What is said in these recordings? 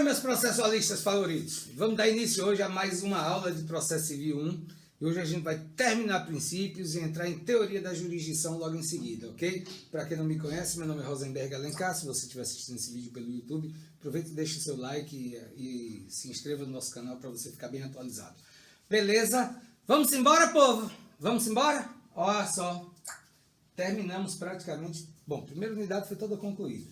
meus processualistas favoritos, vamos dar início hoje a mais uma aula de Processo Civil 1. E hoje a gente vai terminar princípios e entrar em teoria da jurisdição logo em seguida, ok? Para quem não me conhece, meu nome é Rosenberg Alencar. Se você estiver assistindo esse vídeo pelo YouTube, aproveite e deixe o seu like e se inscreva no nosso canal para você ficar bem atualizado. Beleza? Vamos embora, povo? Vamos embora? Olha só, terminamos praticamente... Bom, a primeira unidade foi toda concluída.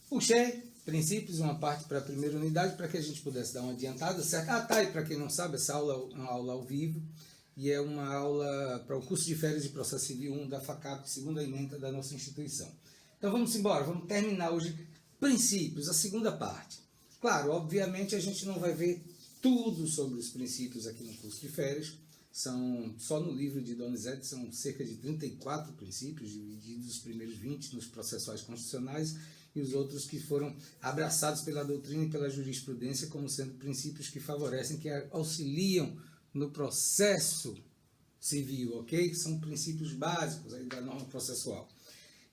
Puxei princípios, uma parte para a primeira unidade, para que a gente pudesse dar uma adiantada, certo? Ah, tá, e para quem não sabe, essa aula é uma aula ao vivo, e é uma aula para o curso de férias de Processo Civil 1 da FACAP, segunda ementa da nossa instituição. Então vamos embora, vamos terminar hoje princípios, a segunda parte. Claro, obviamente a gente não vai ver tudo sobre os princípios aqui no curso de férias, só no livro de Donizete são cerca de 34 princípios, divididos os primeiros 20 nos processuais constitucionais, e os outros que foram abraçados pela doutrina e pela jurisprudência como sendo princípios que favorecem, que auxiliam no processo civil, ok? São princípios básicos aí da norma processual.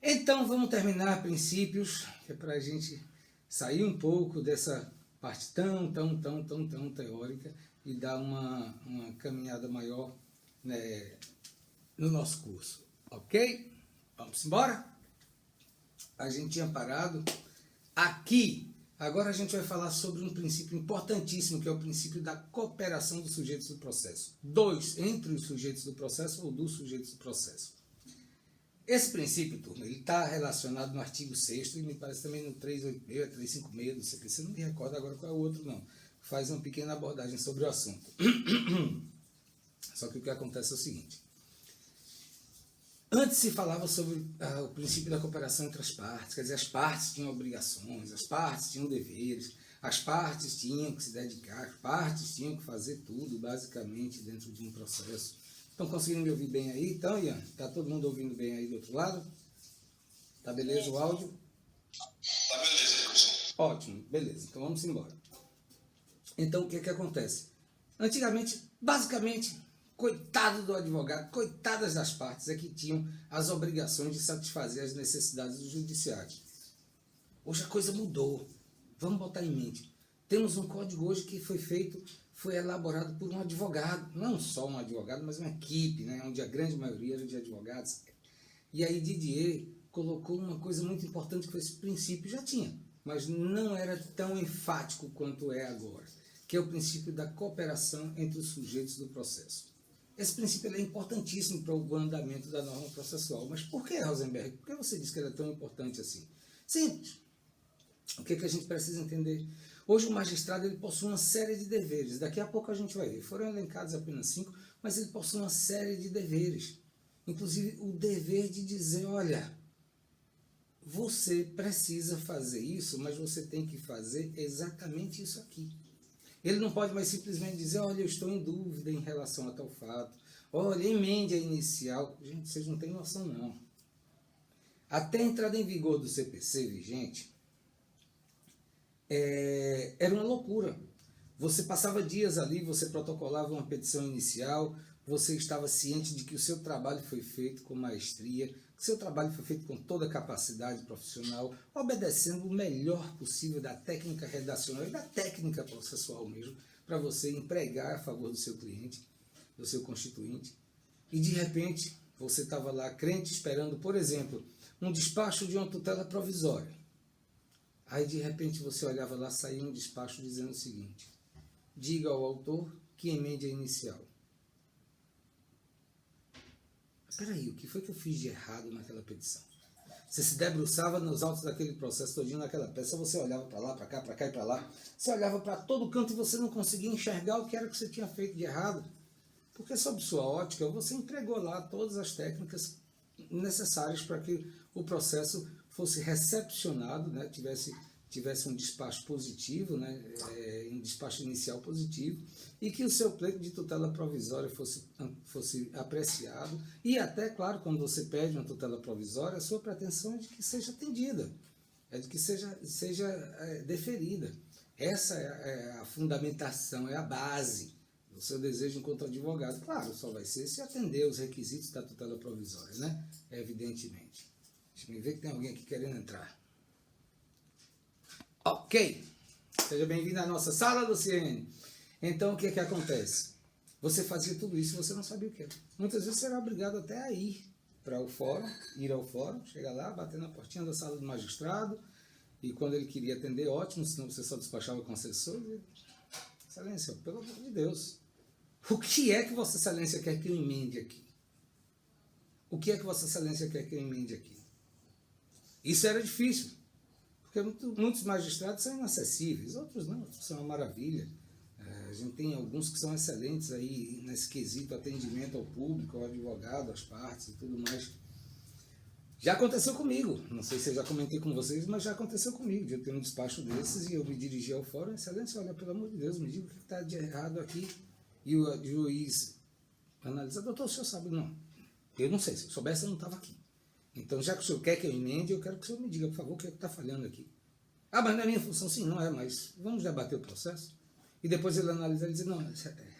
Então, vamos terminar princípios, que é para a gente sair um pouco dessa parte tão teórica e dar uma caminhada maior, né, no nosso curso, ok? Vamos embora? A gente tinha parado aqui. Agora a gente vai falar sobre um princípio importantíssimo, que é o princípio da cooperação dos sujeitos do processo. entre os sujeitos do processo ou dos sujeitos do processo. Esse princípio, turma, ele está relacionado no artigo 6º e me parece também no 386, 356 do CPC, não me recordo agora qual é o outro não. Faz uma pequena abordagem sobre o assunto. Só que o que acontece é o seguinte. Antes se falava sobre o princípio da cooperação entre as partes, quer dizer, as partes tinham obrigações, as partes tinham deveres, as partes tinham que se dedicar, as partes tinham que fazer tudo, basicamente, dentro de um processo. Estão conseguindo me ouvir bem aí? Então, Ian, está todo mundo ouvindo bem aí do outro lado? Tá beleza o áudio? Tá beleza, professor. Ótimo, beleza, então vamos embora. Então, o que acontece? Antigamente, basicamente... Coitado do advogado, coitadas das partes é que tinham as obrigações de satisfazer as necessidades do judiciário. Hoje a coisa mudou. Vamos botar em mente. Temos um código hoje que foi elaborado por um advogado, não só um advogado, mas uma equipe, né, onde a grande maioria era de advogados. E aí Didier colocou uma coisa muito importante, que foi esse princípio, já tinha, mas não era tão enfático quanto é agora, que é o princípio da cooperação entre os sujeitos do processo. Esse princípio é importantíssimo para o andamento da norma processual. Mas por que, Rosenberg? Por que você disse que ele é tão importante assim? Simples. O que a gente precisa entender? Hoje o magistrado ele possui uma série de deveres. Daqui a pouco a gente vai ver. Foram elencados apenas 5, mas ele possui uma série de deveres. Inclusive o dever de dizer, olha, você precisa fazer isso, mas você tem que fazer exatamente isso aqui. Ele não pode mais simplesmente dizer, olha, eu estou em dúvida em relação a tal fato. Olha, emende a inicial. Gente, vocês não têm noção, não. Até a entrada em vigor do CPC vigente, era uma loucura. Você passava dias ali, você protocolava uma petição inicial, você estava ciente de que o seu trabalho foi feito com maestria, que o seu trabalho foi feito com toda a capacidade profissional, obedecendo o melhor possível da técnica redacional e da técnica processual mesmo, para você empregar a favor do seu cliente, do seu constituinte. E de repente, você estava lá crente esperando, por exemplo, um despacho de uma tutela provisória. Aí de repente você olhava lá, saía um despacho dizendo o seguinte: diga ao autor que emende a inicial. Peraí, o que foi que eu fiz de errado naquela petição? Você se debruçava nos autos daquele processo todinho naquela peça, você olhava para lá, para cá e para lá, você olhava para todo canto e você não conseguia enxergar o que era que você tinha feito de errado. Porque sob sua ótica, você empregou lá todas as técnicas necessárias para que o processo fosse recepcionado, né, tivesse um despacho positivo, né, um despacho inicial positivo, e que o seu pleito de tutela provisória fosse apreciado, e até, claro, quando você pede uma tutela provisória, a sua pretensão é de que seja atendida, é de que seja deferida. Essa é a fundamentação, é a base do seu desejo enquanto advogado. Claro, só vai ser se atender os requisitos da tutela provisória, né? Evidentemente. Deixa eu ver que tem alguém aqui querendo entrar. Ok. Seja bem-vindo à nossa sala, Luciene. Então, o que é que acontece? Você fazia tudo isso e você não sabia o que era. Muitas vezes você era obrigado até a ir para o fórum, ir ao fórum, chegar lá, bater na portinha da sala do magistrado, e quando ele queria atender, ótimo, senão você só despachava com o assessor. E, Excelência, pelo amor de Deus, o que é que Vossa Excelência quer que eu emende aqui? O que é que Vossa Excelência quer que eu emende aqui? Isso era difícil, porque muitos magistrados são inacessíveis, outros não, outros são uma maravilha. A gente tem alguns que são excelentes aí nesse quesito atendimento ao público, ao advogado, às partes e tudo mais. Já aconteceu comigo, não sei se eu já comentei com vocês, mas já aconteceu comigo, de eu ter um despacho desses e eu me dirigi ao fórum, excelência, olha, pelo amor de Deus, me diga o que está de errado aqui. E o juiz analisa, doutor, o senhor sabe? Não, eu não sei, se eu soubesse eu não estava aqui. Então, já que o senhor quer que eu emende, eu quero que o senhor me diga, por favor, o que é que está falhando aqui. Ah, mas não é minha função, sim, não é, mas vamos debater o processo? E depois ele analisa e diz, não,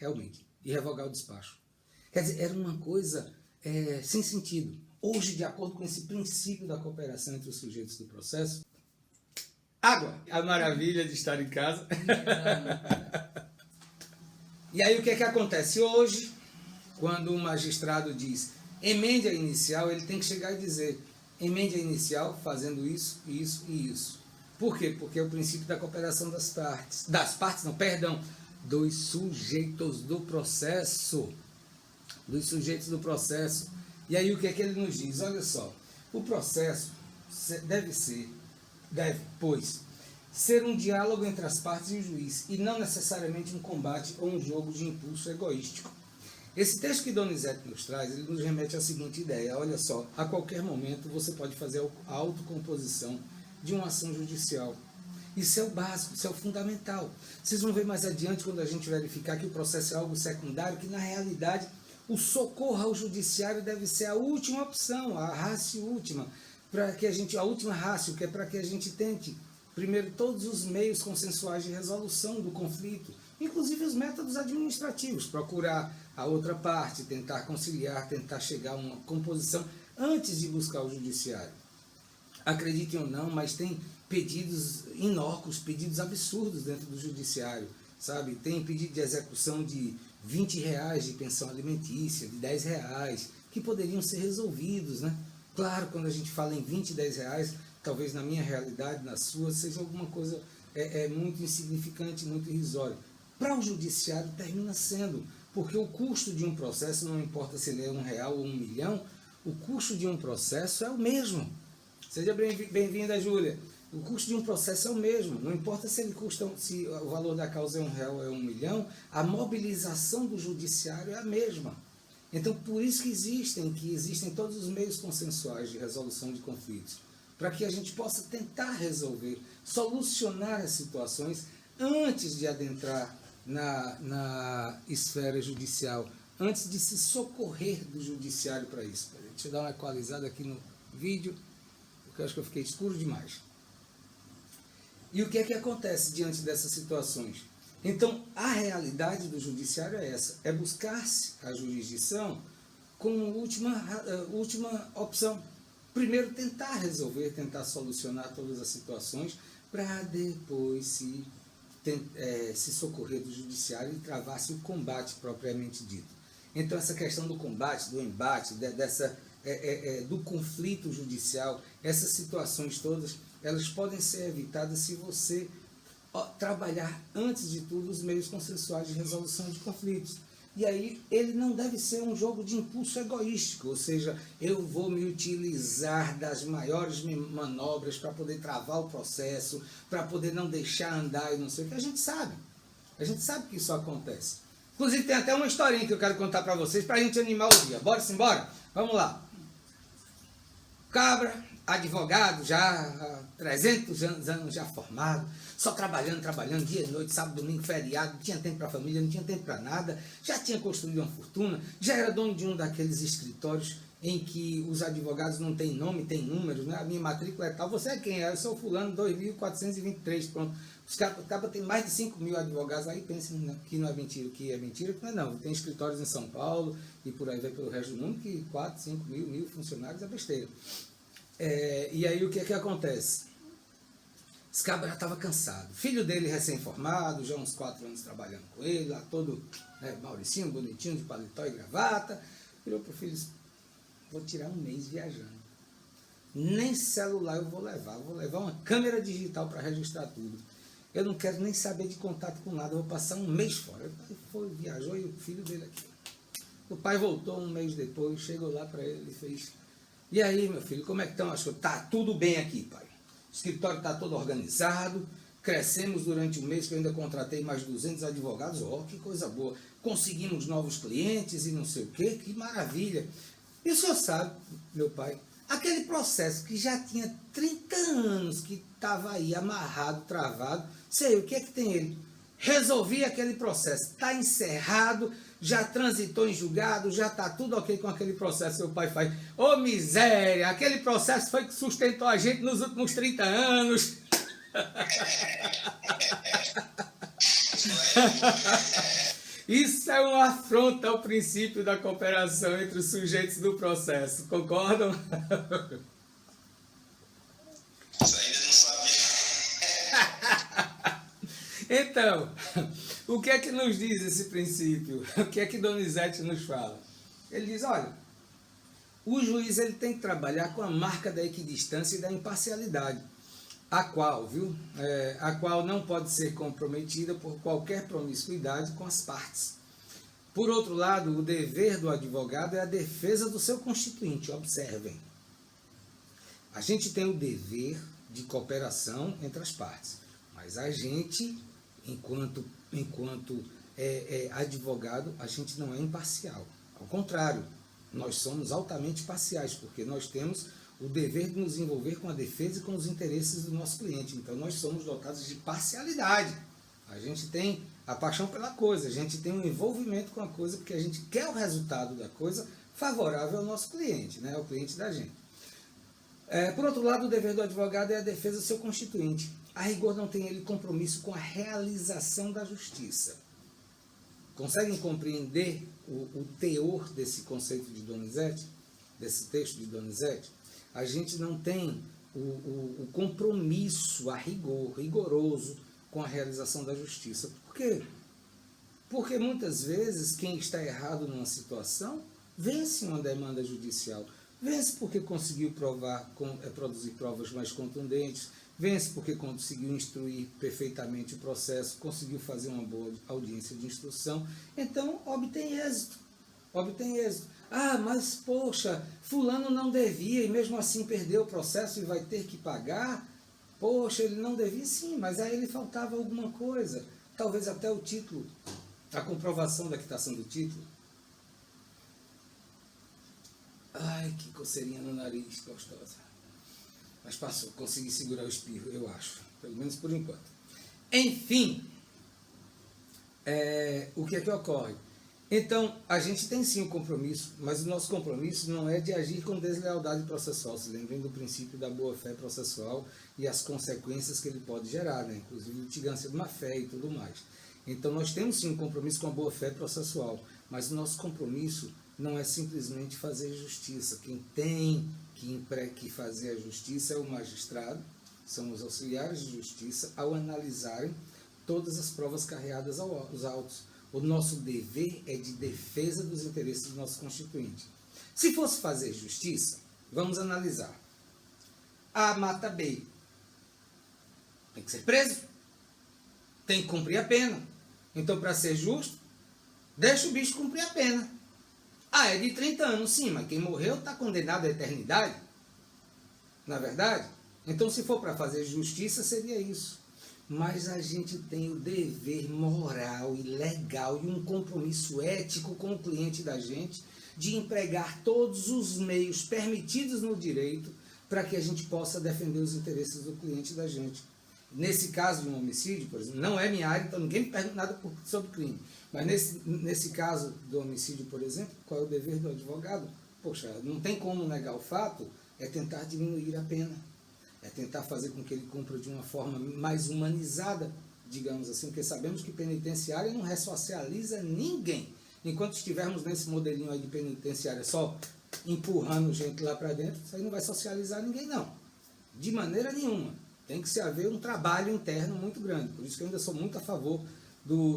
realmente, e revogar o despacho. Quer dizer, era uma coisa sem sentido. Hoje, de acordo com esse princípio da cooperação entre os sujeitos do processo, água, a maravilha de estar em casa. E aí o que é que acontece? Hoje, quando o magistrado diz emende a inicial, ele tem que chegar e dizer emende a inicial fazendo isso, isso e isso. Por quê? Porque é o princípio da cooperação dos sujeitos do processo. Dos sujeitos do processo. E aí o que é que ele nos diz? Olha só, o processo deve, pois, ser um diálogo entre as partes e o juiz, e não necessariamente um combate ou um jogo de impulso egoístico. Esse texto que Donizete nos traz, ele nos remete à seguinte ideia, olha só, a qualquer momento você pode fazer a autocomposição de uma ação judicial. Isso é o básico, isso é o fundamental. Vocês vão ver mais adiante, quando a gente verificar que o processo é algo secundário, que na realidade o socorro ao judiciário deve ser a última opção, a ratio última, a última ratio, que é para que a gente tente, primeiro, todos os meios consensuais de resolução do conflito, inclusive os métodos administrativos, procurar a outra parte, tentar conciliar, tentar chegar a uma composição antes de buscar o judiciário. Acreditem ou não, mas tem pedidos inócuos, pedidos absurdos dentro do judiciário, sabe? Tem pedido de execução de R$20 de pensão alimentícia, de R$10, que poderiam ser resolvidos, né? Claro, quando a gente fala em 20, R$10, talvez na minha realidade, na sua, seja alguma coisa muito insignificante, muito irrisória. Para o judiciário termina sendo, porque o custo de um processo, não importa se ele é R$1 ou R$1 milhão, o custo de um processo é o mesmo. Seja bem-vinda, Júlia. O custo de um processo é o mesmo, não importa se o valor da causa é R$1 ou é R$1 milhão, a mobilização do judiciário é a mesma. Então, por isso que existem todos os meios consensuais de resolução de conflitos, para que a gente possa tentar resolver, solucionar as situações antes de adentrar na esfera judicial, antes de se socorrer do judiciário para isso. Deixa eu dar uma equalizada aqui no vídeo, porque eu acho que eu fiquei escuro demais. E o que é que acontece diante dessas situações? Então, a realidade do judiciário é essa, é buscar-se a jurisdição como última opção. Primeiro, tentar resolver, tentar solucionar todas as situações, para depois se socorrer do judiciário e travar-se o combate propriamente dito. Então, essa questão do combate, do embate, do conflito judicial, essas situações todas, elas podem ser evitadas se você trabalhar, antes de tudo, os meios consensuais de resolução de conflitos. E aí, ele não deve ser um jogo de impulso egoístico, ou seja, eu vou me utilizar das maiores manobras para poder travar o processo, para poder não deixar andar e não sei o que. A gente sabe que isso acontece. Inclusive, tem até uma historinha que eu quero contar para vocês, para a gente animar o dia. Bora-se embora? Vamos lá. Cabra, advogado, já há 300 anos já formado, só trabalhando, dia e noite, sábado, domingo, feriado, não tinha tempo para a família, não tinha tempo para nada, já tinha construído uma fortuna, já era dono de um daqueles escritórios em que os advogados não têm nome, têm números, né? A minha matrícula é tal, você é quem? Eu sou fulano 2423, pronto. Os caras têm mais de 5 mil advogados, aí pensam que não é mentira, que não, tem escritórios em São Paulo e por aí vai pelo resto do mundo, que 4, 5 mil funcionários é besteira. E aí o que é que acontece? Esse cabra já estava cansado. Filho dele recém-formado, já uns 4 anos trabalhando com ele, lá todo Mauricinho, bonitinho, de paletó e gravata. Virou pro filho e disse, vou tirar um mês viajando. Nem celular eu vou levar uma câmera digital para registrar tudo. Eu não quero nem saber de contato com nada, eu vou passar um mês fora. O pai foi, viajou e o filho dele aqui. O pai voltou um mês depois, chegou lá para ele e fez, e aí, meu filho, como é que estão as coisas? Tá tudo bem aqui, pai. O escritório está todo organizado, crescemos durante um mês, que eu ainda contratei mais 200 advogados, que coisa boa. Conseguimos novos clientes e não sei o quê, que maravilha. E o senhor sabe, meu pai, aquele processo que já tinha 30 anos, que estava aí amarrado, travado, sei, o que é que tem ele? Resolvi aquele processo, está encerrado, já transitou em julgado, já está tudo ok com aquele processo. Seu pai faz, ô miséria, aquele processo foi que sustentou a gente nos últimos 30 anos. Isso é uma afronta ao princípio da cooperação entre os sujeitos do processo, concordam? Isso ainda não sabia. Então, o que é que nos diz esse princípio? O que é que Donizete nos fala? Ele diz, olha, o juiz ele tem que trabalhar com a marca da equidistância e da imparcialidade, a qual não pode ser comprometida por qualquer promiscuidade com as partes. Por outro lado, o dever do advogado é a defesa do seu constituinte. Observem, a gente tem o dever de cooperação entre as partes, mas a gente, enquanto advogado, a gente não é imparcial. Ao contrário, nós somos altamente parciais, porque nós temos o dever de nos envolver com a defesa e com os interesses do nosso cliente. Então, nós somos dotados de parcialidade. A gente tem a paixão pela coisa, a gente tem um envolvimento com a coisa, porque a gente quer o resultado da coisa favorável ao nosso cliente, né, ao cliente da gente. Por outro lado, o dever do advogado é a defesa do seu constituinte. A rigor não tem ele compromisso com a realização da justiça. Conseguem compreender o teor desse conceito de Donizete, desse texto de Donizete? A gente não tem o compromisso a rigoroso com a realização da justiça. Por quê? Porque muitas vezes quem está errado numa situação vence uma demanda judicial. Vence porque conseguiu produzir provas mais contundentes, vence porque conseguiu instruir perfeitamente o processo, conseguiu fazer uma boa audiência de instrução, então obtém êxito. Ah, mas poxa, fulano não devia e mesmo assim perdeu o processo e vai ter que pagar? Poxa, ele não devia sim, mas aí ele faltava alguma coisa, talvez até o título, a comprovação da quitação do título. Ai, que coceirinha no nariz, gostosa. Mas passou, consegui segurar o espirro, eu acho. Pelo menos por enquanto. Enfim, o que é que ocorre? Então, a gente tem sim um compromisso, mas o nosso compromisso não é de agir com deslealdade processual. Se lembrem do princípio da boa-fé processual e as consequências que ele pode gerar, né? Inclusive litigância de má-fé e tudo mais. Então, nós temos sim um compromisso com a boa-fé processual, mas o nosso compromisso não é simplesmente fazer justiça. Quem tem que fazer a justiça é o magistrado, são os auxiliares de justiça, ao analisarem todas as provas carreadas aos autos. O nosso dever é de defesa dos interesses do nosso constituinte. Se fosse fazer justiça, vamos analisar. A mata B. Tem que ser preso. Tem que cumprir a pena. Então, para ser justo, deixa o bicho cumprir a pena. Ah, é de 30 anos, sim, mas quem morreu está condenado à eternidade. Não é verdade? Então, se for para fazer justiça, seria isso. Mas a gente tem o dever moral e legal e um compromisso ético com o cliente da gente de empregar todos os meios permitidos no direito para que a gente possa defender os interesses do cliente da gente. Nesse caso de um homicídio, por exemplo, não é minha área, então ninguém me pergunta nada sobre crime. Mas nesse caso do homicídio, por exemplo, qual é o dever do advogado? Poxa, não tem como negar o fato, é tentar diminuir a pena. É tentar fazer com que ele cumpra de uma forma mais humanizada, digamos assim, porque sabemos que penitenciária não ressocializa ninguém. Enquanto estivermos nesse modelinho aí de penitenciária só empurrando gente lá para dentro, isso aí não vai socializar ninguém, não. De maneira nenhuma. Tem que se haver um trabalho interno muito grande. Por isso que eu ainda sou muito a favor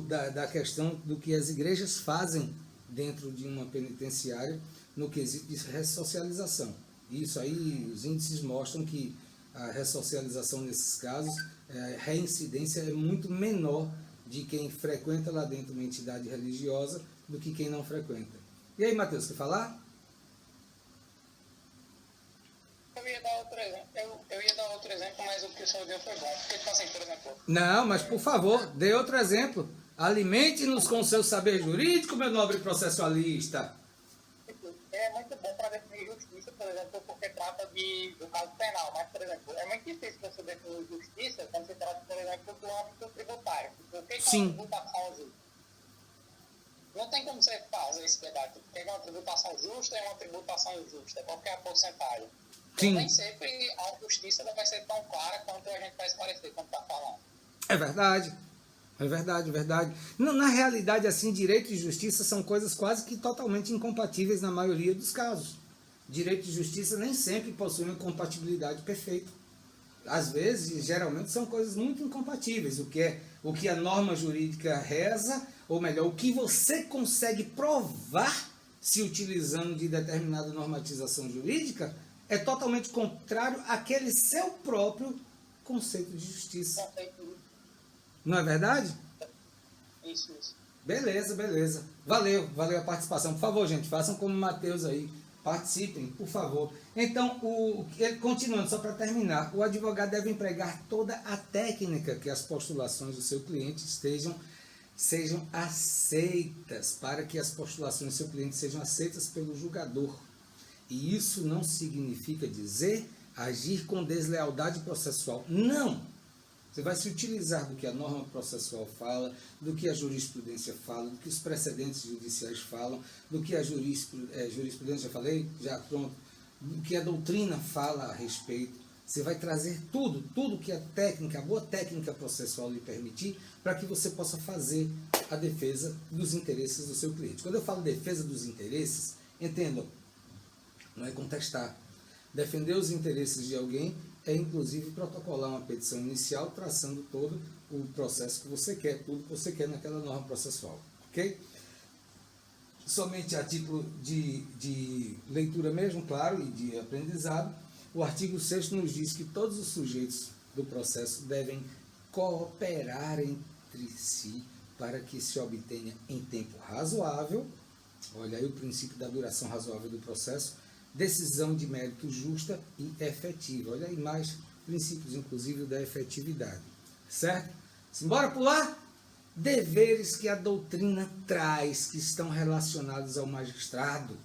da questão do que as igrejas fazem dentro de uma penitenciária no quesito de ressocialização. Isso aí, os índices mostram que a ressocialização nesses casos, a reincidência é muito menor de quem frequenta lá dentro uma entidade religiosa do que quem não frequenta. E aí, Matheus, quer falar? Eu ia dar outro exemplo, mas o que o senhor deu foi bom. Porque, tipo assim, por exemplo... Não, mas por favor, dê outro exemplo. Alimente-nos com o seu saber jurídico, meu nobre processualista. É muito bom para definir justiça, por exemplo, porque trata do caso penal. Mas, por exemplo, é muito difícil você definir justiça quando se trata, por exemplo, do âmbito tributário. O que é uma tributação justa? Não tem como você fazer esse debate. O que é uma tributação justa e uma tributação injusta? Qual que é a porcentagem? Sim. Nem sempre a justiça vai ser tão clara quanto a gente vai esclarecer quando está falando. É verdade. É verdade, é verdade. Não, na realidade, assim, direito e justiça são coisas quase que totalmente incompatíveis na maioria dos casos. Direito e justiça nem sempre possuem compatibilidade perfeita. Às vezes, geralmente, são coisas muito incompatíveis. O que a norma jurídica reza, ou melhor, o que você consegue provar se utilizando de determinada normatização jurídica, é totalmente contrário àquele seu próprio conceito de justiça. Não é verdade? Isso. Beleza, beleza. Valeu a participação. Por favor, gente, façam como o Matheus aí. Participem, por favor. Então, continuando, só para terminar, o advogado deve empregar toda a técnica que as postulações do seu cliente sejam aceitas, para que as postulações do seu cliente sejam aceitas pelo julgador. E isso não significa dizer agir com deslealdade processual. Não! Você vai se utilizar do que a norma processual fala, do que a jurisprudência fala, do que os precedentes judiciais falam, do que a jurisprudência, já falei? Já pronto. Do que a doutrina fala a respeito. Você vai trazer tudo que a boa técnica processual lhe permitir, para que você possa fazer a defesa dos interesses do seu cliente. Quando eu falo defesa dos interesses, entendam, não é contestar. Defender os interesses de alguém é, inclusive, protocolar uma petição inicial, traçando todo o processo que você quer, tudo que você quer naquela norma processual. Ok? Somente a título de leitura mesmo, claro, e de aprendizado, o artigo 6º nos diz que todos os sujeitos do processo devem cooperar entre si para que se obtenha em tempo razoável, olha aí o princípio da duração razoável do processo, decisão de mérito justa e efetiva. Olha aí mais princípios, inclusive, da efetividade. Certo? Simbora pular? Deveres que a doutrina traz, que estão relacionados ao magistrado.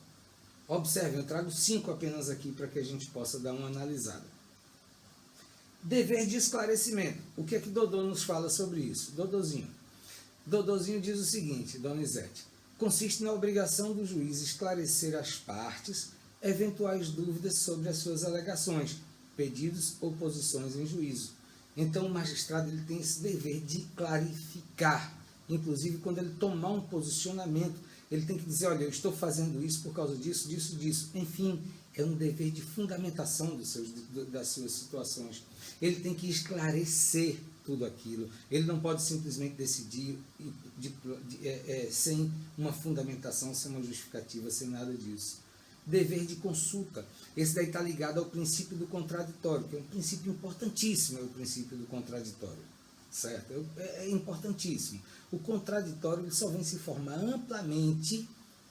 Observem, eu trago 5 apenas aqui para que a gente possa dar uma analisada. Dever de esclarecimento. O que é que Dodô nos fala sobre isso? Dodôzinho diz o seguinte, Donizete, consiste na obrigação do juiz esclarecer às partes eventuais dúvidas sobre as suas alegações, pedidos ou posições em juízo. Então, o magistrado ele tem esse dever de clarificar. Inclusive, quando ele tomar um posicionamento, ele tem que dizer, olha, eu estou fazendo isso por causa disso, disso. Enfim, é um dever de fundamentação das suas situações. Ele tem que esclarecer tudo aquilo. Ele não pode simplesmente decidir sem uma fundamentação, sem uma justificativa, sem nada disso. Dever de consulta. Esse daí está ligado ao princípio do contraditório, que é um princípio importantíssimo, o princípio do contraditório. Certo? É importantíssimo. O contraditório ele só vem se formar amplamente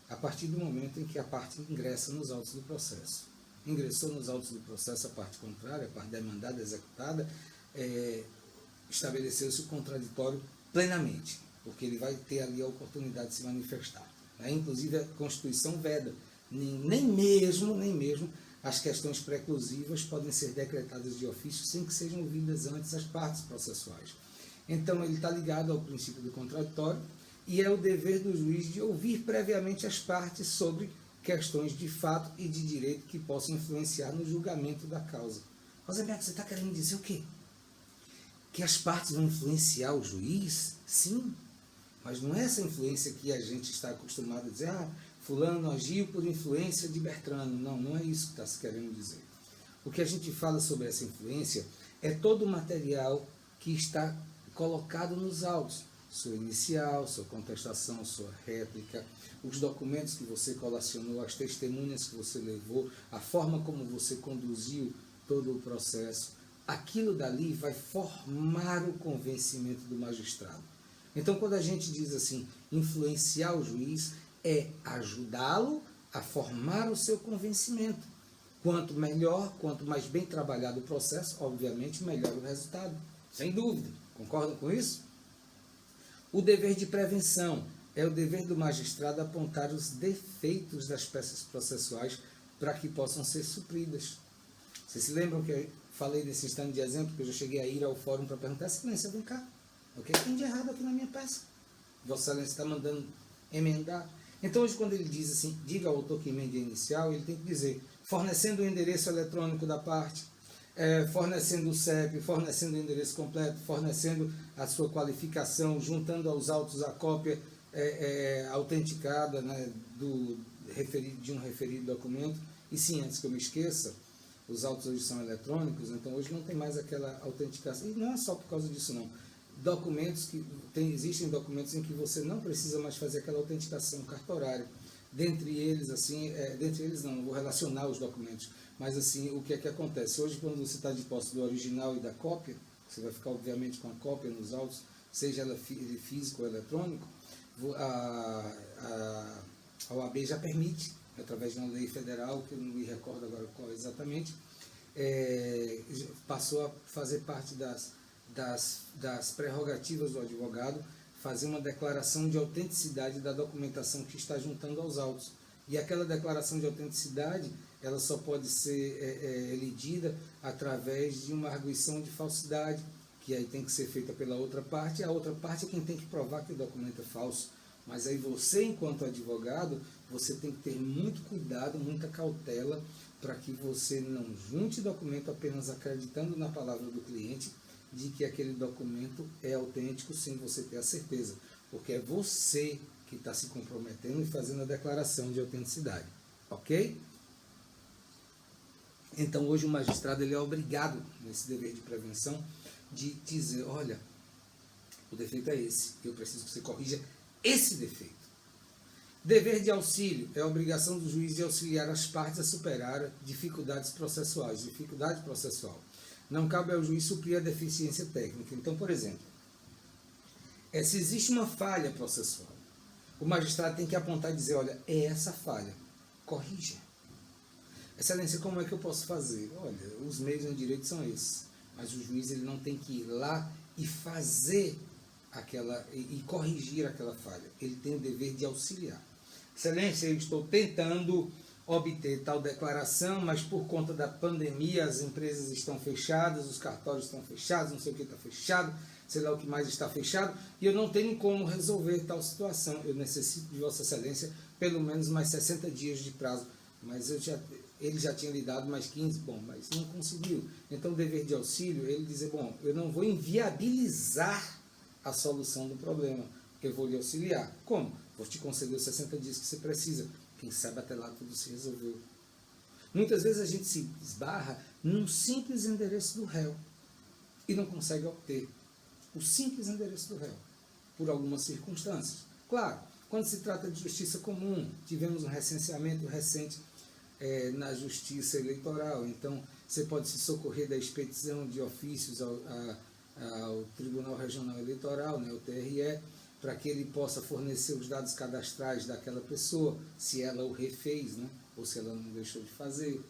a partir do momento em que a parte ingressa nos autos do processo. Ingressou nos autos do processo a parte contrária, a parte demandada, executada, estabeleceu-se o contraditório plenamente, porque ele vai ter ali a oportunidade de se manifestar. Inclusive, a Constituição veda. Nem mesmo as questões preclusivas podem ser decretadas de ofício sem que sejam ouvidas antes as partes processuais. Então, ele está ligado ao princípio do contraditório e é o dever do juiz de ouvir previamente as partes sobre questões de fato e de direito que possam influenciar no julgamento da causa. Rosenberg, você está querendo dizer o quê? Que as partes vão influenciar o juiz? Sim, mas não é essa influência que a gente está acostumado a dizer, fulano agiu por influência de Bertrano. Não é isso que está se querendo dizer. O que a gente fala sobre essa influência é todo o material que está colocado nos autos. Sua inicial, sua contestação, sua réplica, os documentos que você colacionou, as testemunhas que você levou, a forma como você conduziu todo o processo. Aquilo dali vai formar o convencimento do magistrado. Então, quando a gente diz assim, influenciar o juiz, é ajudá-lo a formar o seu convencimento. Quanto melhor, quanto mais bem trabalhado o processo, obviamente, melhor o resultado. Sem dúvida. Concordam com isso? O dever de prevenção é o dever do magistrado apontar os defeitos das peças processuais para que possam ser supridas. Vocês se lembram que eu falei desse instante de exemplo, que eu já cheguei a ir ao fórum para perguntar, Excelência, vem cá, o que tem de errado aqui na minha peça? Vossa Excelência está mandando emendar. Então, hoje, quando ele diz assim, diga ao autor que emende a inicial, ele tem que dizer, fornecendo o endereço eletrônico da parte, fornecendo o CEP, fornecendo o endereço completo, fornecendo a sua qualificação, juntando aos autos a cópia autenticada, né, de um referido documento. E sim, antes que eu me esqueça, os autos hoje são eletrônicos, então hoje não tem mais aquela autenticação. E não é só por causa disso, não. Existem documentos em que você não precisa mais fazer aquela autenticação cartorária. Dentre eles, não vou relacionar os documentos, mas assim, o que é que acontece? Hoje, quando você está de posse do original e da cópia, você vai ficar obviamente com a cópia nos autos, seja ela físico ou eletrônico, a OAB já permite, através de uma lei federal, que eu não me recordo agora qual exatamente, passou a fazer parte das prerrogativas do advogado, fazer uma declaração de autenticidade da documentação que está juntando aos autos. E aquela declaração de autenticidade, ela só pode ser elidida através de uma arguição de falsidade, que aí tem que ser feita pela outra parte, e a outra parte é quem tem que provar que o documento é falso. Mas aí você, enquanto advogado, você tem que ter muito cuidado, muita cautela, para que você não junte documento apenas acreditando na palavra do cliente, de que aquele documento é autêntico sem você ter a certeza, porque é você que está se comprometendo e fazendo a declaração de autenticidade, ok? Então hoje o magistrado ele é obrigado, nesse dever de prevenção, de dizer, olha, o defeito é esse, eu preciso que você corrija esse defeito. Dever de auxílio é a obrigação do juiz de auxiliar as partes a superar dificuldades processuais, dificuldade processual. Não cabe ao juiz suprir a deficiência técnica. Então, por exemplo, se existe uma falha processual, o magistrado tem que apontar e dizer, olha, é essa falha, corrija. Excelência, como é que eu posso fazer? Olha, os meios no direito são esses, mas o juiz ele não tem que ir lá e fazer e corrigir aquela falha. Ele tem o dever de auxiliar. Excelência, eu estou tentando obter tal declaração, mas por conta da pandemia as empresas estão fechadas, os cartórios estão fechados, não sei o que está fechado, sei lá o que mais está fechado, e eu não tenho como resolver tal situação. Eu necessito de Vossa Excelência pelo menos mais 60 dias de prazo, mas ele já tinha lhe dado mais 15, mas não conseguiu. Então o dever de auxílio, ele dizer, eu não vou inviabilizar a solução do problema, eu vou lhe auxiliar. Como? Vou te conceder os 60 dias que você precisa. Quem sabe até lá tudo se resolveu. Muitas vezes a gente se esbarra num simples endereço do réu e não consegue obter o simples endereço do réu, por algumas circunstâncias. Claro, quando se trata de justiça comum, tivemos um recenseamento recente na justiça eleitoral, então você pode se socorrer da expedição de ofícios ao Tribunal Regional Eleitoral, né, o TRE, para que ele possa fornecer os dados cadastrais daquela pessoa, se ela o refez, né, ou se ela não deixou de fazer.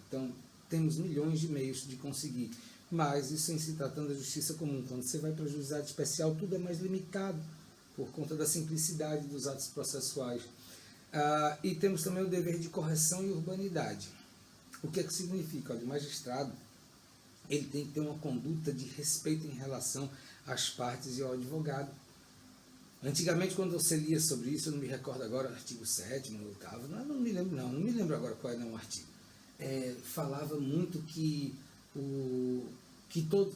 Então, temos milhões de meios de conseguir. Mas isso em se tratando da justiça comum. Quando você vai para a juizado especial, tudo é mais limitado, por conta da simplicidade dos atos processuais. E temos também o dever de correção e urbanidade. O que é que significa? Olha, o magistrado ele tem que ter uma conduta de respeito em relação às partes e ao advogado. Antigamente, quando você lia sobre isso, eu não me recordo agora, artigo 7º, 8º, não me lembro agora qual era o artigo. Falava muito que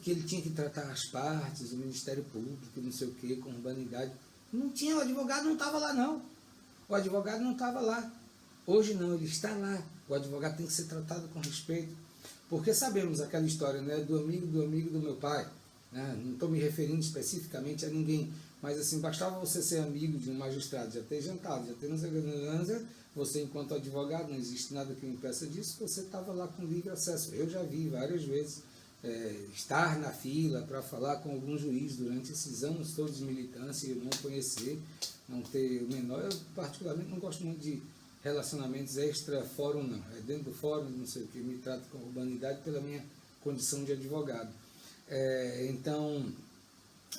ele tinha que tratar as partes, o Ministério Público, não sei o que, com urbanidade. Não tinha, o advogado não estava lá, não. O advogado não estava lá. Hoje não, ele está lá. O advogado tem que ser tratado com respeito. Porque sabemos aquela história, né, do amigo do meu pai, né? Não estou me referindo especificamente a ninguém, mas assim, bastava você ser amigo de um magistrado, já ter jantado, já ter não sei o que, você enquanto advogado, não existe nada que me impeça disso, você estava lá com livre acesso. Eu já vi várias vezes estar na fila para falar com algum juiz durante esses anos todos de militância e eu não conhecer, não ter o menor. Eu particularmente não gosto muito de relacionamentos extra-fórum, não. É dentro do fórum, não sei o que, me trato com urbanidade pela minha condição de advogado. Então,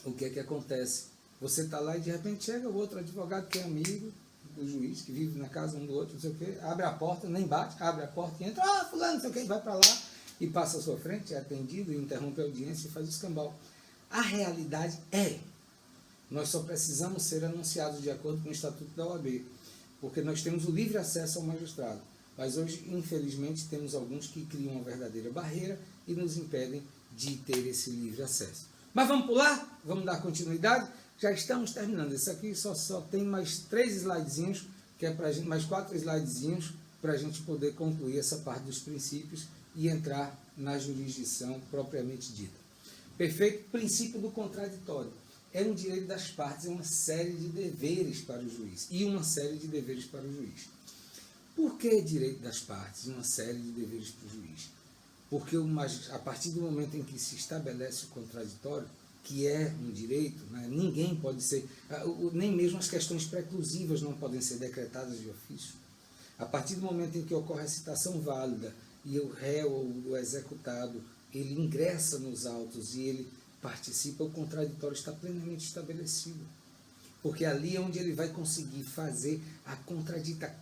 o que é que acontece? Você está lá e de repente chega o outro advogado que é amigo do juiz, que vive na casa um do outro, não sei o que, abre a porta, nem bate, abre a porta e entra, fulano, não sei o que, vai para lá e passa à sua frente, é atendido, interrompe a audiência e faz o escambau. A realidade nós só precisamos ser anunciados de acordo com o Estatuto da OAB, porque nós temos o livre acesso ao magistrado. Mas hoje, infelizmente, temos alguns que criam uma verdadeira barreira e nos impedem de ter esse livre acesso. Mas vamos pular? Vamos dar continuidade? Já estamos terminando. Esse aqui só tem mais 3 slidezinhos, que é pra gente, mais 4 slidezinhos, para a gente poder concluir essa parte dos princípios e entrar na jurisdição propriamente dita. Perfeito? Princípio do contraditório. É um direito das partes, é uma série de deveres para o juiz. E uma série de deveres para o juiz. Por que direito das partes e uma série de deveres para o juiz? Porque a partir do momento em que se estabelece o contraditório, que é um direito, né, ninguém pode ser, nem mesmo as questões preclusivas não podem ser decretadas de ofício. A partir do momento em que ocorre a citação válida e o réu ou o executado, ele ingressa nos autos e ele participa, o contraditório está plenamente estabelecido. Porque ali é onde ele vai conseguir fazer a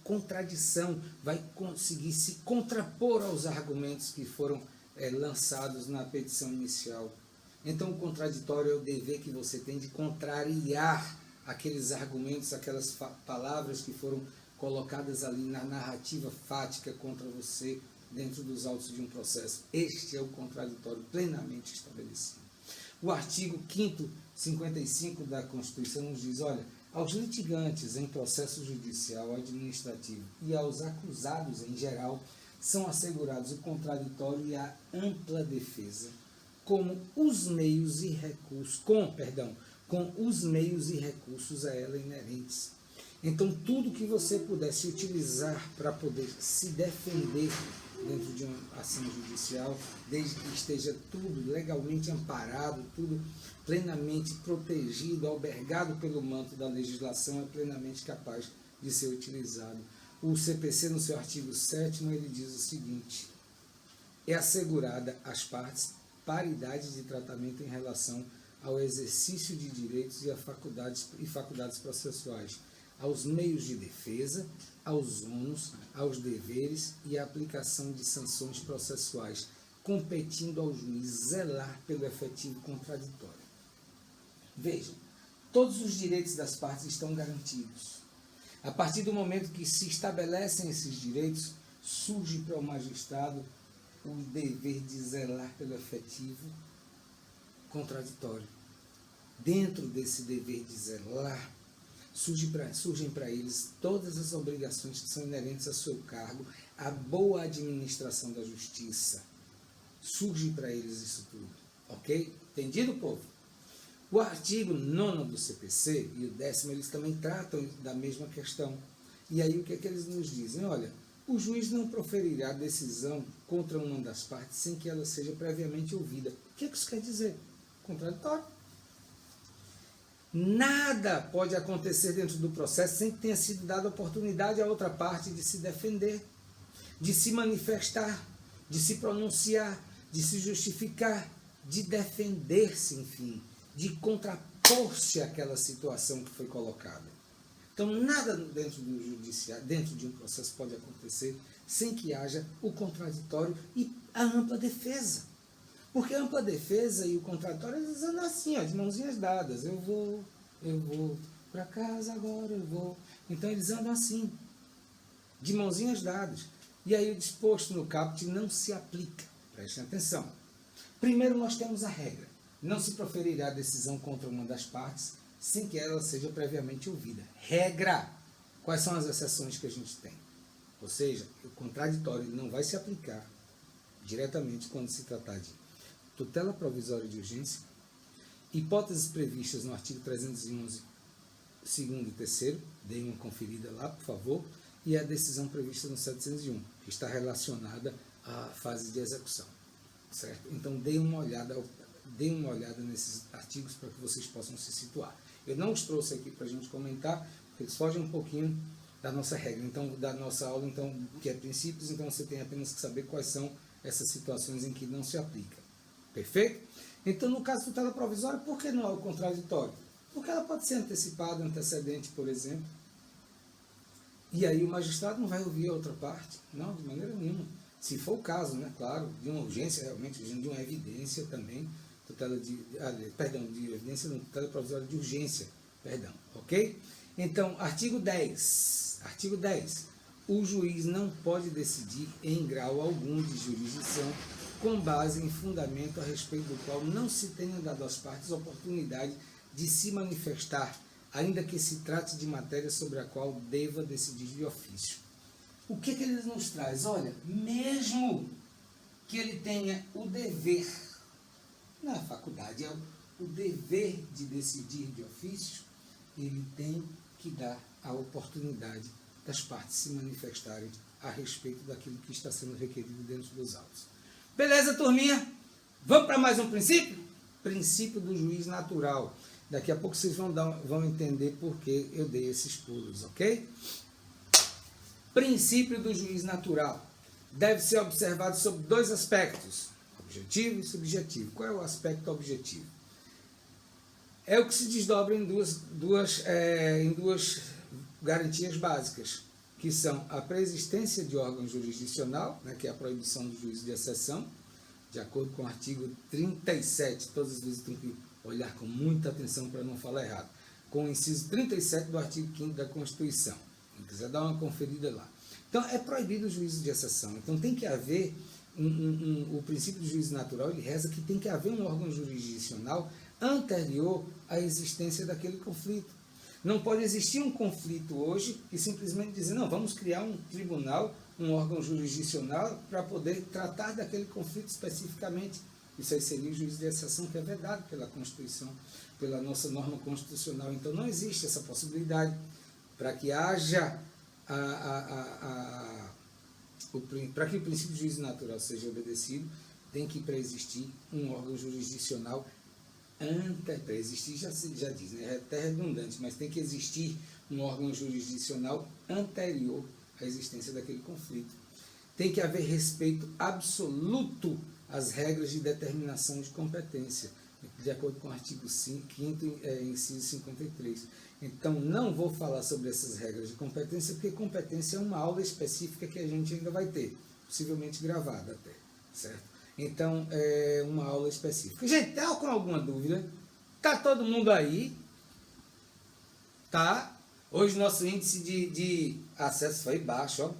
contradição, vai conseguir se contrapor aos argumentos que foram lançados na petição inicial. Então, o contraditório é o dever que você tem de contrariar aqueles argumentos, aquelas palavras que foram colocadas ali na narrativa fática contra você dentro dos autos de um processo. Este é o contraditório plenamente estabelecido. O artigo 5º, 55 da Constituição nos diz, olha, aos litigantes em processo judicial, administrativo e aos acusados em geral, são assegurados o contraditório e a ampla defesa, com os meios e recursos a ela inerentes. Então, tudo que você pudesse utilizar para poder se defender dentro de uma ação judicial, desde que esteja tudo legalmente amparado, tudo plenamente protegido, albergado pelo manto da legislação, é plenamente capaz de ser utilizado. O CPC, no seu artigo 7º, ele diz o seguinte: é assegurada às partes paridade de tratamento em relação ao exercício de direitos e a faculdades processuais, aos meios de defesa, aos ônus, aos deveres e à aplicação de sanções processuais, competindo ao juiz zelar pelo efetivo contraditório. Vejam, todos os direitos das partes estão garantidos. A partir do momento que se estabelecem esses direitos, surge para o magistrado o dever de zelar pelo efetivo contraditório. Dentro desse dever de zelar, surgem para eles todas as obrigações que são inerentes ao seu cargo, a boa administração da justiça. Surge para eles isso tudo. Ok? Entendido, povo? O artigo 9º do CPC e o 10º, eles também tratam da mesma questão. E aí o que é que eles nos dizem? Olha, o juiz não proferirá decisão contra uma das partes sem que ela seja previamente ouvida. O que é que isso quer dizer? Contraditório. Nada pode acontecer dentro do processo sem que tenha sido dada oportunidade à outra parte de se defender, de se manifestar, de se pronunciar, de se justificar, de defender-se, enfim, de contrapor-se àquela situação que foi colocada. Então, nada dentro do judiciário, dentro de um processo pode acontecer sem que haja o contraditório e a ampla defesa. Porque a ampla defesa e o contraditório, eles andam assim, ó, de mãozinhas dadas. Eu vou para casa agora, eu vou. Então, eles andam assim, de mãozinhas dadas. E aí, o disposto no caput não se aplica. Prestem atenção. Primeiro, nós temos a regra. Não se proferirá decisão contra uma das partes sem que ela seja previamente ouvida. Regra! Quais são as exceções que a gente tem? Ou seja, o contraditório não vai se aplicar diretamente quando se tratar de tutela provisória de urgência, hipóteses previstas no artigo 311, segundo e terceiro, deem uma conferida lá, por favor, e a decisão prevista no 701, que está relacionada à fase de execução, certo? Então, deem uma olhada nesses artigos para que vocês possam se situar. Eu não os trouxe aqui para a gente comentar, porque eles fogem um pouquinho da nossa regra, então, da nossa aula, então, que é princípios, então você tem apenas que saber quais são essas situações em que não se aplica. Perfeito? Então, no caso de tutela provisória, por que não é o contraditório? Porque ela pode ser antecipada, antecedente, por exemplo. E aí o magistrado não vai ouvir a outra parte. Não, de maneira nenhuma. Se for o caso, né, claro, de uma urgência, realmente, de uma evidência também, de evidência, não, tutela provisória de urgência, ok? Então, artigo 10. Artigo 10. O juiz não pode decidir em grau algum de jurisdição com base em fundamento a respeito do qual não se tenha dado às partes oportunidade de se manifestar, ainda que se trate de matéria sobre a qual deva decidir de ofício. O que ele nos traz? Olha, mesmo que ele tenha o dever, não é a faculdade, é o dever de decidir de ofício, ele tem que dar a oportunidade das partes se manifestarem a respeito daquilo que está sendo requerido dentro dos autos. Beleza, turminha? Vamos para mais um princípio? Princípio do juiz natural. Daqui a pouco vocês vão entender por que eu dei esses pulos, ok? Princípio do juiz natural. Deve ser observado sob dois aspectos, objetivo e subjetivo. Qual é o aspecto objetivo? É o que se desdobra em duas garantias básicas, que são a preexistência de órgão jurisdicional, né, que é a proibição do juízo de exceção, de acordo com o artigo 37, todas as vezes tem que olhar com muita atenção para não falar errado, com o inciso 37 do artigo 5º da Constituição. Quem quiser dar uma conferida lá. Então, é proibido o juízo de exceção. Então, tem que haver, o princípio do juízo natural, ele reza que tem que haver um órgão jurisdicional anterior à existência daquele conflito. Não pode existir um conflito hoje e simplesmente dizer, não, vamos criar um tribunal, um órgão jurisdicional para poder tratar daquele conflito especificamente. Isso aí seria o juízo de exceção que é vedado pela Constituição, pela nossa norma constitucional. Então não existe essa possibilidade. Para que haja para que o princípio do juízo natural seja obedecido, tem que preexistir um órgão jurisdicional para existir, já diz, né? É até redundante, mas tem que existir um órgão jurisdicional anterior à existência daquele conflito. Tem que haver respeito absoluto às regras de determinação de competência, de acordo com o artigo 5º, inciso 53. Então, não vou falar sobre essas regras de competência, porque competência é uma aula específica que a gente ainda vai ter, possivelmente gravada até, certo? Então, é uma aula específica. Gente, tá com alguma dúvida? Tá todo mundo aí? Tá? Hoje nosso índice de acesso foi baixo, ó.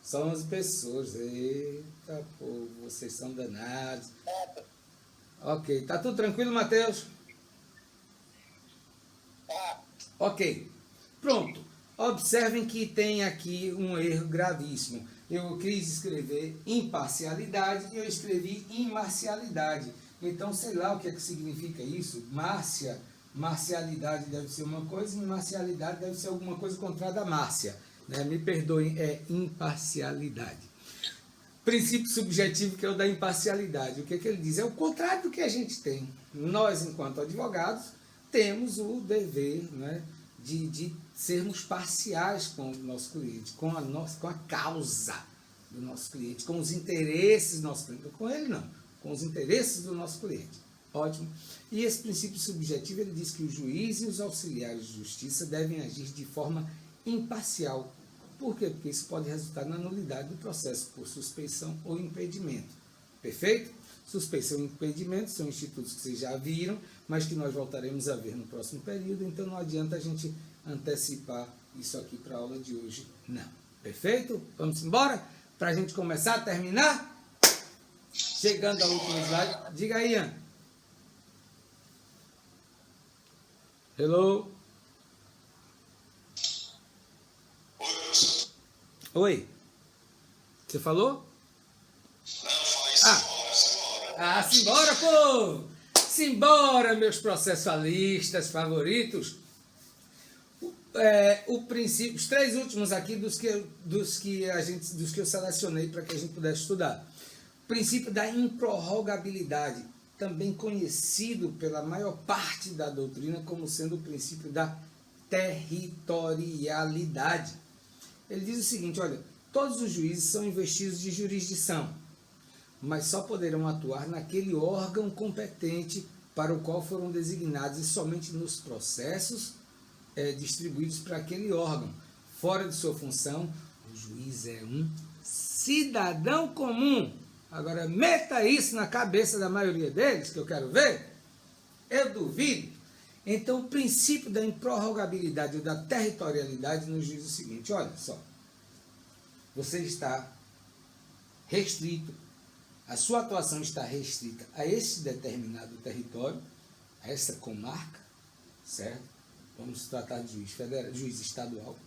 Só 11 pessoas. Eita, pô, vocês são danados. Ok, tá tudo tranquilo, Matheus? Ok, pronto. Observem que tem aqui um erro gravíssimo. Eu quis escrever imparcialidade e eu escrevi imarcialidade. Então, sei lá o que é que significa isso. Marcialidade deve ser uma coisa, imparcialidade deve ser alguma coisa contrária à Márcia. Né? Me perdoem, é imparcialidade. Princípio subjetivo, que é o da imparcialidade. O que ele diz? É o contrário do que a gente tem. Nós, enquanto advogados, temos o dever, né, de sermos parciais com o nosso cliente, com a causa do nosso cliente, com os interesses do nosso cliente. Com ele não, com os interesses do nosso cliente. Ótimo. E esse princípio subjetivo, ele diz que o juiz e os auxiliares de justiça devem agir de forma imparcial. Por quê? Porque isso pode resultar na nulidade do processo por suspeição ou impedimento. Perfeito? Suspeição e impedimento são institutos que vocês já viram, mas que nós voltaremos a ver no próximo período, então não adianta a gente antecipar isso aqui para a aula de hoje, não. Perfeito? Vamos embora? Para a gente começar a terminar? Chegando ao último slide. Diga aí, Ian. Hello? Oi, professor. Oi. Você falou? Não, eu falei Simbora, povo! Simbora, meus processualistas favoritos! O princípio, os 3 últimos aqui dos que eu selecionei para que a gente pudesse estudar. O princípio da improrrogabilidade, também conhecido pela maior parte da doutrina como sendo o princípio da territorialidade. Ele diz o seguinte, olha, todos os juízes são investidos de jurisdição, mas só poderão atuar naquele órgão competente para o qual foram designados e somente nos processos distribuídos para aquele órgão. Fora de sua função, o juiz é um cidadão comum. Agora, meta isso na cabeça da maioria deles, que eu quero ver. Eu duvido. Então, o princípio da improrrogabilidade ou da territorialidade nos diz o seguinte, olha só, você está restrito, a sua atuação está restrita a esse determinado território, a essa comarca, certo? Vamos tratar de juiz federal, juiz estadual,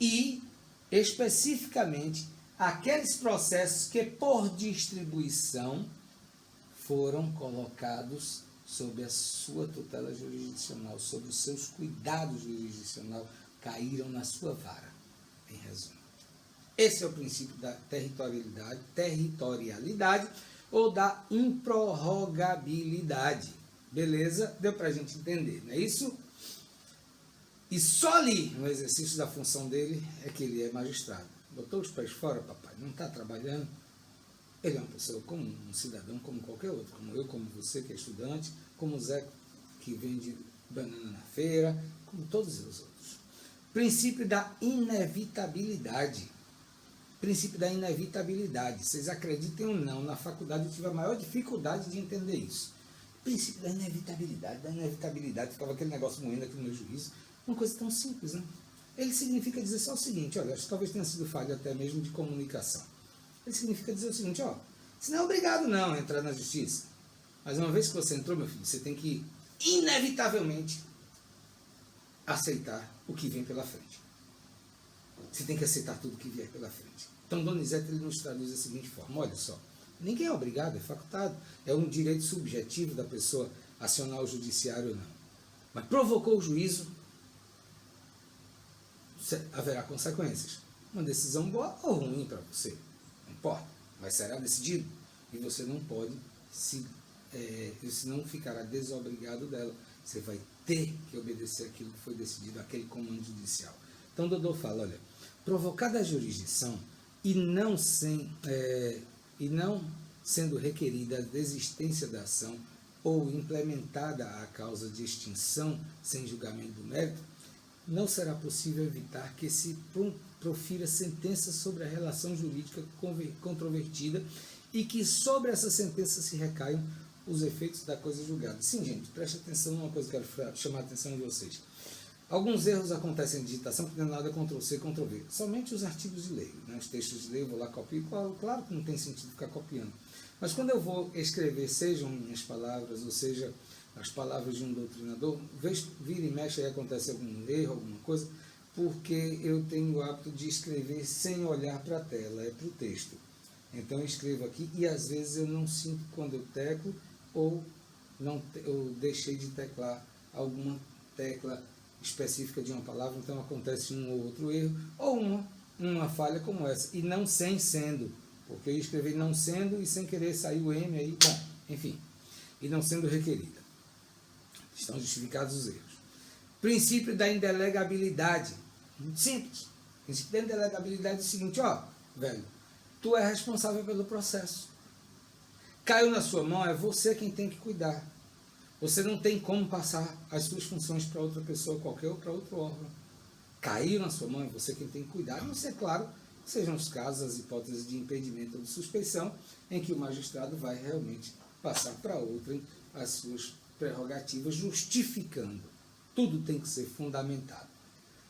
e especificamente aqueles processos que por distribuição foram colocados sob a sua tutela jurisdicional, sob os seus cuidados jurisdicional, caíram na sua vara, em resumo. Esse é o princípio da territorialidade ou da improrrogabilidade. Beleza? Deu para a gente entender, não é isso? E só ali, no exercício da função dele, é que ele é magistrado. Botou os pés fora, papai, não está trabalhando. Ele é uma pessoa comum, um cidadão como qualquer outro, como eu, como você que é estudante, como o Zé que vende banana na feira, como todos os outros. Princípio da inevitabilidade. Princípio da inevitabilidade. Vocês acreditem ou não, na faculdade eu tive a maior dificuldade de entender isso. Princípio da inevitabilidade, ficava aquele negócio moendo aqui no meu juízo. Uma coisa tão simples, né? Ele significa dizer só o seguinte, olha, acho que talvez tenha sido falha até mesmo de comunicação. Ele significa dizer o seguinte, ó, você não é obrigado não a entrar na justiça. Mas uma vez que você entrou, meu filho, você tem que inevitavelmente aceitar o que vem pela frente. Você tem que aceitar tudo que vier pela frente. Então, Donizete, ele nos traduz da seguinte forma, olha só, ninguém é obrigado, é facultado, é um direito subjetivo da pessoa acionar o judiciário ou não. Mas provocou o juízo, haverá consequências. Uma decisão boa ou ruim para você, não importa, mas será decidido e você não pode, senão ficará desobrigado dela. Você vai ter que obedecer aquilo que foi decidido, aquele comando judicial. Então, Dodô fala, olha, provocada a jurisdição e não sendo requerida a desistência da ação ou implementada a causa de extinção sem julgamento do mérito, não será possível evitar que se profira sentença sobre a relação jurídica controvertida e que sobre essa sentença se recaiam os efeitos da coisa julgada. Sim, gente, preste atenção numa coisa que eu quero chamar a atenção de vocês. Alguns erros acontecem em digitação porque não é nada Ctrl-C, Ctrl-V. Somente os artigos de lei, né? Os textos de lei eu vou lá copio. Claro que não tem sentido ficar copiando. Mas quando eu vou escrever, sejam minhas palavras, ou seja, as palavras de um doutrinador, vira e mexe aí acontece algum erro, alguma coisa, porque eu tenho o hábito de escrever sem olhar para a tela, é para o texto. Então eu escrevo aqui e às vezes eu não sinto quando eu teclo ou eu deixei de teclar alguma tecla específica de uma palavra, então acontece um ou outro erro, ou uma falha como essa, e não sem sendo, porque eu escrevi não sendo e sem querer sair o M aí, bom, enfim, e não sendo requerida. Estão justificados os erros. Princípio da indelegabilidade, muito simples. O princípio da indelegabilidade é o seguinte, ó, velho, tu é responsável pelo processo. Caiu na sua mão, é você quem tem que cuidar. Você não tem como passar as suas funções para outra pessoa qualquer ou para outro órgão. Caiu na sua mão, é você quem tem que cuidar. A não ser, claro, sejam os casos, as hipóteses de impedimento ou de suspeição, em que o magistrado vai realmente passar para outrem as suas prerrogativas, justificando. Tudo tem que ser fundamentado.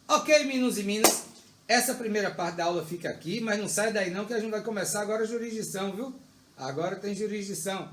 Ok, meninos e minas, essa primeira parte da aula fica aqui, mas não sai daí não, que a gente vai começar agora a jurisdição, viu? Agora tem jurisdição.